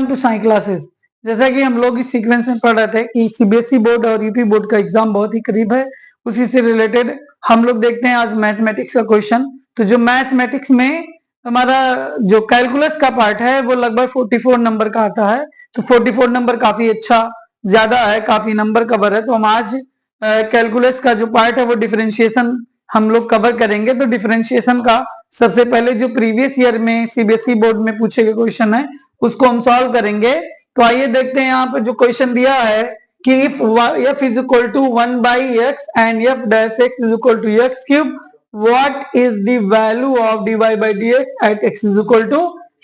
Welcome to Sai classes. जैसा कि हम लोग इस सीक्वेंस में पढ़ रहे थे कि सीबीएसई बोर्ड और यूपी बोर्ड का एग्जाम बहुत ही करीब है, उसी से रिलेटेड हम लोग देखते हैं आज मैथमेटिक्स का क्वेश्चन। तो जो मैथमेटिक्स में हमारा जो कैलकुलस का पार्ट है वो लगभग 44 नंबर का आता है। तो 44 नंबर काफी अच्छा ज्यादा है, काफी नंबर कवर है। तो हम आज कैलकुलस का जो पार्ट है वो डिफरेंशिएशन हम लोग कवर करेंगे। तो डिफरेंशिएशन का सबसे पहले जो प्रीवियस ईयर में सीबीएसई बोर्ड में पूछे गए क्वेश्चन है उसको हम सॉल्व करेंगे। तो आइए देखते हैं यहाँ पर जो क्वेश्चन दिया है कि if f is equal to 1/x and f dash x is equal to x cube, what is the value of dy by dx at x is equal to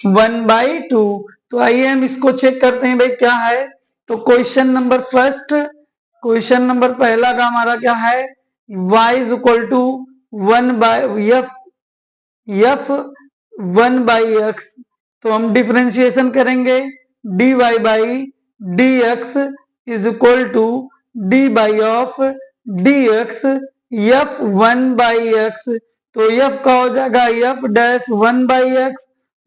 1/2। तो आइए हम इसको चेक करते हैं भाई क्या है। तो question number first, question number पहला का हमारा क्या है, y is equal to 1/x। तो हम डिफरेंशिएशन करेंगे dy by dx is equal to dy of dx f 1/x। तो f का हो जाएगा f डैश 1/x।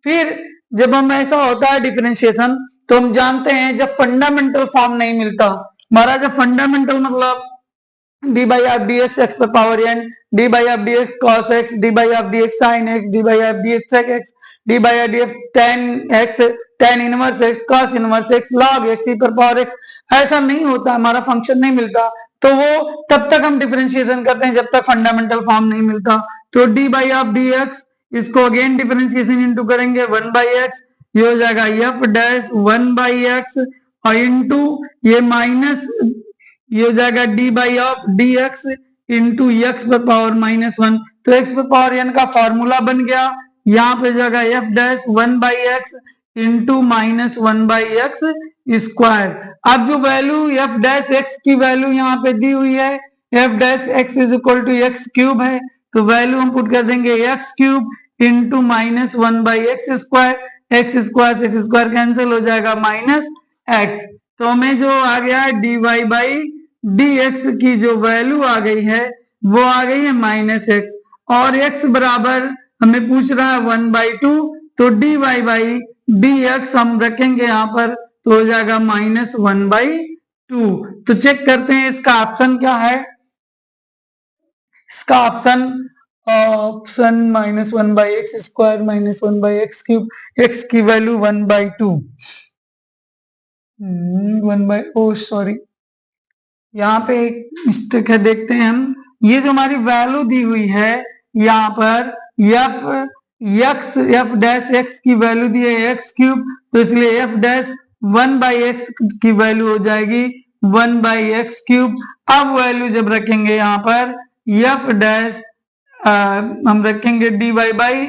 फिर जब हम ऐसा होता है डिफरेंशिएशन तो हम जानते हैं जब फंडामेंटल फॉर्म नहीं मिलता, हमारा जब फंडामेंटल मतलब D by of D X X पर power N, D by of D X cos X, D by of D X sine X, D by of D X sec X, D by of D X tan x, tan inverse X, cos inverse X, log X E पर power x. ऐसा नहीं होता, हमारा function नहीं मिलता। तो वो तब तक हम डिफरेंशिएशन करते हैं जब तक फंडामेंटल फॉर्म नहीं मिलता। तो d by of D x, इसको अगेन डिफरेंशिएशन इंटू करेंगे 1/x, ये हो जाएगा एफ डैश 1/x और इंटू ये माइनस ये हो जाएगा D by of D x into x पर पावर -1। तो एक्स पर पावर एन का फॉर्मूला बन गया, यहाँ पे जाएगा F dash 1/x into -1/x square. अब जो वैल्यू एफ डैश एक्स की वैल्यू यहाँ पे दी हुई है, f dash x is equal to x cube है। तो वैल्यू हम पुट कर देंगे x cube into -1/x square. X square से एक्स स्क्वायर कैंसिल हो जाएगा -x। तो हमें जो आ गया है d y by D x की जो वैल्यू आ गई है वो आ गई है -x, और x बराबर हमें पूछ रहा है 1/2। तो d y by D x हम रखेंगे यहाँ पर, तो हो जाएगा -1/2। तो चेक करते हैं इसका ऑप्शन क्या है। इसका option -1/x square -1/x cube, x की वैल्यू 1/2 सॉरी यहाँ पे एक मिस्टेक है, देखते हैं हम। ये जो हमारी वैल्यू दी हुई है यहाँ पर एफ डैश एक्स की वैल्यू दी है एक्स क्यूब, तो इसलिए एफ डैश 1/x की वैल्यू हो जाएगी 1/x क्यूब। अब वैल्यू जब रखेंगे यहाँ पर एफ डैश हम रखेंगे d y by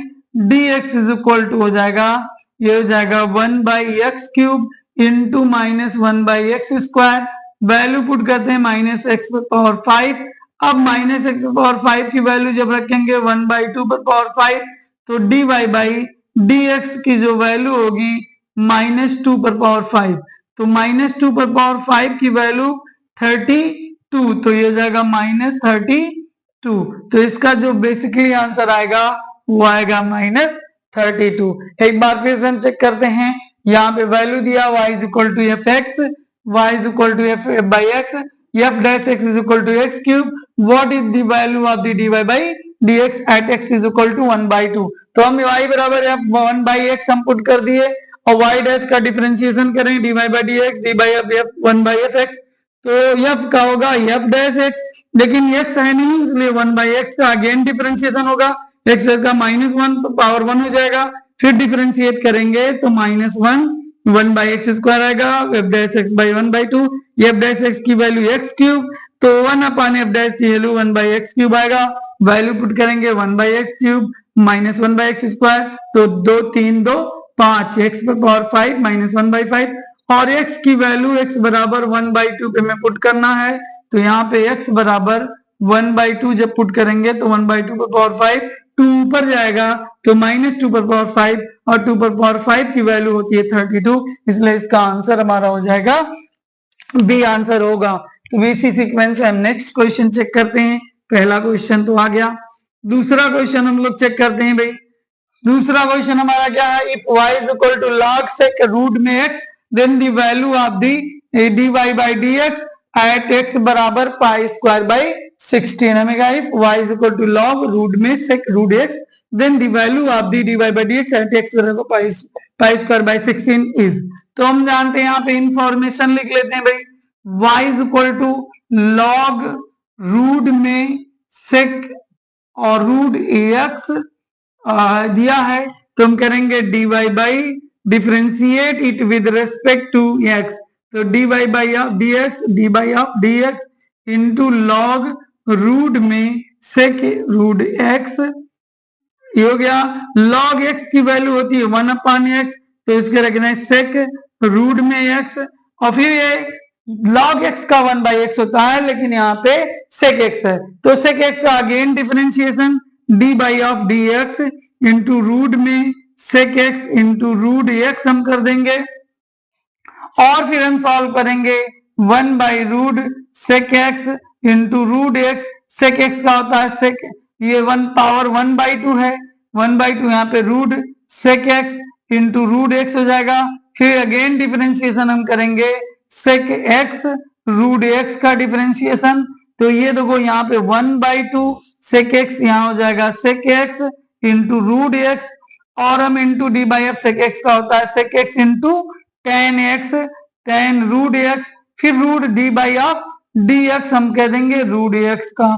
D x is equal to हो जाएगा, ये हो जाएगा 1/x cube into -1/x square. Value put करते हैं -x पर पावर 5। अब -x पर पावर 5 की वैल्यू जब रखेंगे 1/2 पर पावर 5, तो dy बाई dx की जो वैल्यू होगी -2 पर पावर 5। तो -2 पर पावर 5 की वैल्यू 32, तो ये हो जाएगा -32। तो इसका जो बेसिकली आंसर आएगा वो आएगा -32। एक बार फिर से हम चेक करते हैं, यहाँ पे वैल्यू दिया y is equal to f x, y is equal to f by x, f dash x is equal to x cube, what is the value of the dy by dx at x is equal to 1/2। तो हम y बराबर f 1/x हम put कर दिए और y dash का differentiation करें dy by dx dy by f 1/fx। तो f का होगा f dash x, लेकिन x है नहीं इसलिए 1/x का अगेन डिफरेंशिएशन होगा, x का -1 पावर 1 हो जाएगा। फिर डिफरेंशिएट करेंगे तो -1/x स्क्वायर आएगा, f dash x by 1/2, f dash x की वैल्यू x क्यूब, तो 1/f डैश की वैल्यू 1/x क्यूब आएगा। वैल्यू पुट करेंगे 1/x क्यूब -1/x स्क्वायर, तो 2 3 2 5, x पर पावर 5 -1/5, और x की वैल्यू x बराबर 1/2 पे हमें पुट करना है। तो यहाँ पे x बराबर 1/2 जब पुट करेंगे तो 1/2 पर पावर 5 2 ऊपर जाएगा, तो -2 पर पावर 5 और 2 पर पावर 5 की वैल्यू होती है 32, इसलिए इसका आंसर हमारा हो जाएगा बी आंसर होगा। तो इसी सीक्वेंस से हम नेक्स्ट क्वेश्चन चेक करते हैं। पहला क्वेश्चन तो आ गया, दूसरा क्वेश्चन हम लोग चेक करते हैं भाई। दूसरा क्वेश्चन हमारा क्या है, if y is equal to log sec root में x then the value of the dy by D X at X बराबर पाई स्क्वायर बाई 16 हमें if y is equal to log root में sec root X then the value of the dy by D X at X बराबर pi square by 16 is. तो हम जानते हैं यहाँ पे इंफॉर्मेशन लिख लेते हैं भाई y is equal to log root में सेक और रूट एक्स दिया है तो हम करेंगे dy by differentiate it with respect to x तो dy by of D x D by of D x into log root में सेक रूट एक्स ये हो गया। लॉग एक्स की वैल्यू होती है 1 अपान एक्स तो इसके रखना है सेक रूट में एक्स और फिर ये लॉग एक्स का 1 बाई एक्स होता है लेकिन यहाँ पे सेक एक्स है तो सेक एक्स का again differentiation d by of D x into root में sec x into root x हम कर देंगे और फिर हम सॉल्व करेंगे 1 by root sec x into root x sec x का होता है सेक ये 1 पावर 1 बाई 2 है 1 बाई 2 यहाँ पे root sec x into root x हो जाएगा फिर अगेन डिफरेंशिएशन हम करेंगे सेक एक्स रूट एक्स का डिफरेंशिएशन तो ये देखो यहाँ पे 1 बाई 2 सेक एक्स यहाँ हो जाएगा sec x into root x और हम into d by f sec x का होता है sec x into tan x tan root x फिर root d by of D x हम कह देंगे रूट एक्स का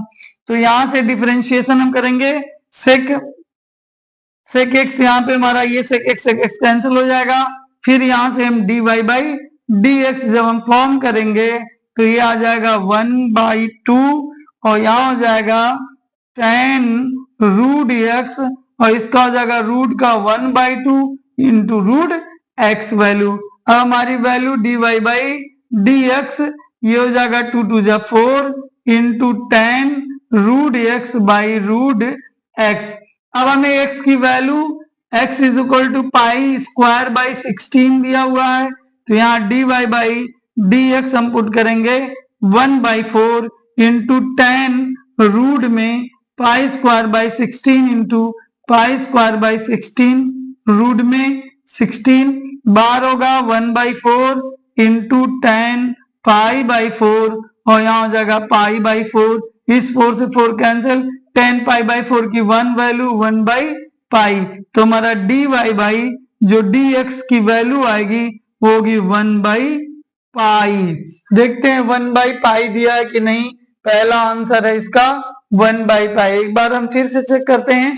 तो यहां से डिफरेंशिएशन हम करेंगे सेक एक्स यहाँ पे हमारा ये सेक एक्स कैंसिल हो जाएगा फिर यहां से हम d y by D x जब हम फॉर्म करेंगे तो ये आ जाएगा 1 बाई 2 और यहाँ हो जाएगा टेन रूट एक्स और इसका हो जाएगा रूट का 1 by 2 into root x value अब हमारी value d y by D x ये हो जाएगा 2 2 जा 4 into 10 root x by root x. अब हमें एक्स की value x is equal to pi square by 16 दिया हुआ है तो यहाँ d y by D x हम पुट करेंगे 1 बाई 4 इंटू 10 रूट में pi square by 16 into pi square by 16 root में 16 बार होगा 1 बाई 4 इंटू 10 पाई बाई 4 और यहाँ हो जाएगा पाई बाई 4 इस 4 से 4 कैंसिल 10 पाई बाई 4 की 1 वैल्यू 1 बाई पाई तो हमारा डी वाई बाई जो डी एक्स की वैल्यू आएगी वो होगी 1 बाई पाई। देखते हैं 1 बाई पाई दिया है कि नहीं पहला आंसर है इसका 1 बाई पाई। एक बार हम फिर से चेक करते हैं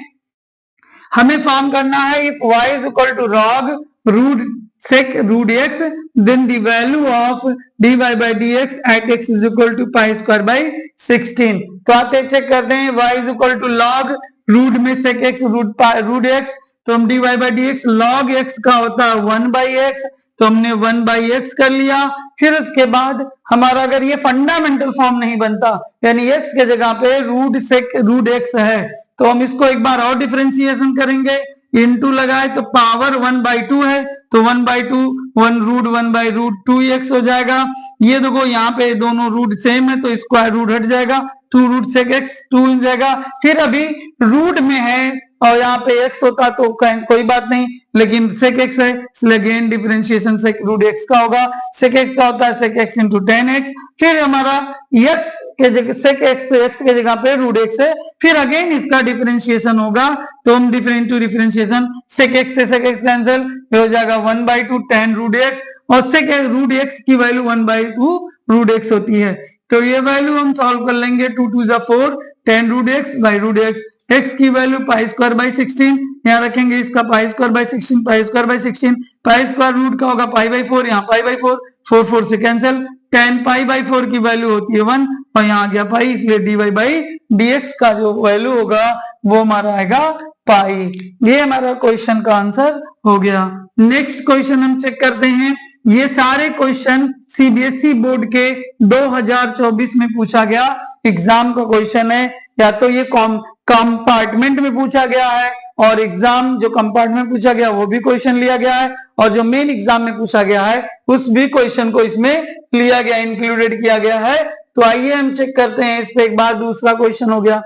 हमें फॉर्म करना है if y is equal to log root sec root x then the value of dy by dx at x is equal to pi square by 16 तो आते चेक करते हैं y is equal to log root में sec x root x तो हम dy by dx log x का होता है 1 by x तो हमने 1 by x कर लिया फिर उसके बाद हमारा अगर ये फंडामेंटल फॉर्म नहीं बनता यानी x के जगह पे रूट sec रूट x है तो हम इसको एक बार और डिफरेंशिएशन करेंगे इनटू लगाए तो पावर 1 बाई 2 है तो 1 बाई 2 1 बाई रूट 2 एक्स हो जाएगा। ये देखो यहाँ पे दोनों रूट सेम है तो स्क्वायर रूट हट जाएगा 2 रूट सेक एक्स 2 हो जाएगा फिर अभी रूट में है और यहाँ पे एक्स होता तो कोई बात नहीं लेकिन सेक एक्स है इसलिए अगेन डिफरेंशिएशन सेक रूट एक्स का होगा सेक एक्स का होता है सेक एक्स इंटू 10x फिर हमारा एक्स के जगह सेक एक्स के जगह पे रूट एक्स है फिर अगेन इसका डिफरेंशिएशन होगा तो हम डिफरेंशिएशन सेक एक्स से सेक एक्स कैंसिल हो जाएगा 1 बाई 2 10 रूट एक्स और सेक रूट एक्स की वैल्यू 1 बाई 2 रूट एक्स होती है तो ये वैल्यू हम सॉल्व कर लेंगे 2 2 जा 4 10 root x by root x x की वैल्यू पाई स्क्वायर बाई 16 यहाँ रखेंगे इसका pi square by 16 pi square by 16 pi square root का होगा पाई बाई 4 यहाँ पाई बाई 4 4 4 से कैंसिल 10 पाई बाई 4 की वैल्यू होती है 1 और यहाँ आ गया पाई इसलिए d y by D x का जो वैल्यू होगा वो हमारा आएगा पाई। ये हमारा क्वेश्चन का आंसर हो गया। नेक्स्ट क्वेश्चन हम चेक करते हैं ये सारे क्वेश्चन सीबीएसई बोर्ड के 2024 में पूछा गया एग्जाम का क्वेश्चन है या तो ये कंपार्टमेंट में पूछा गया है और एग्जाम जो कंपार्टमेंट पूछा गया वो भी क्वेश्चन लिया गया है और जो मेन एग्जाम में पूछा गया है उस भी क्वेश्चन को इसमें लिया गया इंक्लूडेड किया गया है। तो आइए हम चेक करते हैं इस पे एक बार दूसरा क्वेश्चन हो गया।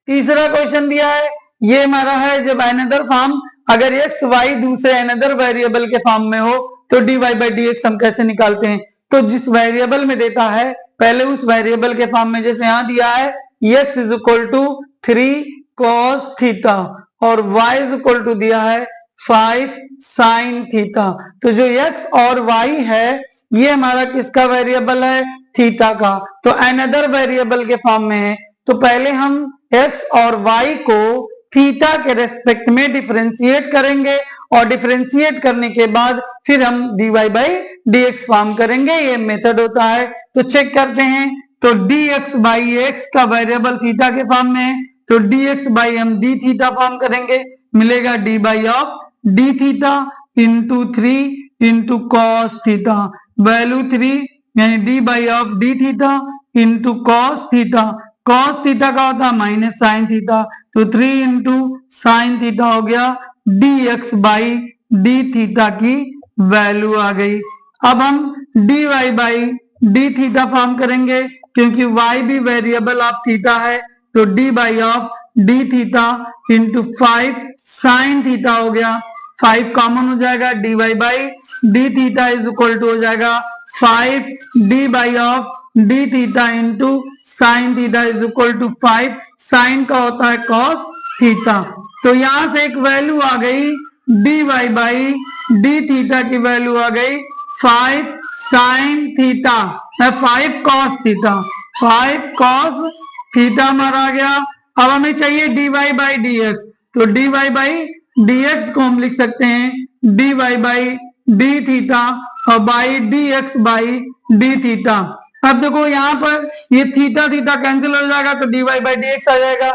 तीसरा क्वेश्चन दिया है ये हमारा है जब अनदर फॉर्म अगर एक्स वाई दूसरे अनदर वेरिएबल के फॉर्म में हो तो dy बाई डी एक्स हम कैसे निकालते हैं? तो जिस वेरिएबल में देता है पहले उस वेरिएबल के फॉर्म में, जैसे यहाँ दिया है x is equal to 3 cos theta और y इज इक्वल टू दिया है 5 sin थीटा। तो जो x और y है ये हमारा किसका वेरिएबल है? थीटा का। तो अनदर वेरिएबल के फॉर्म में है, तो पहले हम x और y को थीटा के रेस्पेक्ट में डिफरेंशिएट करेंगे और डिफरेंशिएट करने के बाद फिर हम dy by D x form करेंगे। ये मेथड होता है। तो चेक करते हैं। तो dx बाई एक्स का वेरिएबल थीटा के फॉर्म में है, तो dx बाई हम डी थीटा फॉर्म करेंगे, मिलेगा D by of d theta into 3 into cos theta, value 3 यानी D by of d theta into cos theta. Cos theta का होता है माइनस साइन थीटा, तो 3 इंटू साइन थीटा हो गया dx बाई डी थीटा की वैल्यू आ गई। अब हम dy by d theta form करेंगे क्योंकि y भी वेरिएबल ऑफ थीटा है, तो d by of d theta into 5 sine theta हो गया, 5 कॉमन हो जाएगा, dy by d theta is equal to हो जाएगा 5 d by of d theta into sine theta is equal to 5, sine का होता है कॉस थीटा। तो यहां से एक वैल्यू आ गई d y by d theta की वैल्यू आ गई 5 sine theta, 5 cos theta, 5 cos theta हमारा आ गया। अब हमें चाहिए d y by D x, तो d y by D x को हम लिख सकते हैं d y by d theta और by D x by d theta. अब देखो यहाँ पर ये थीटा थीटा कैंसिल हो जाएगा तो d y by D x आ जाएगा,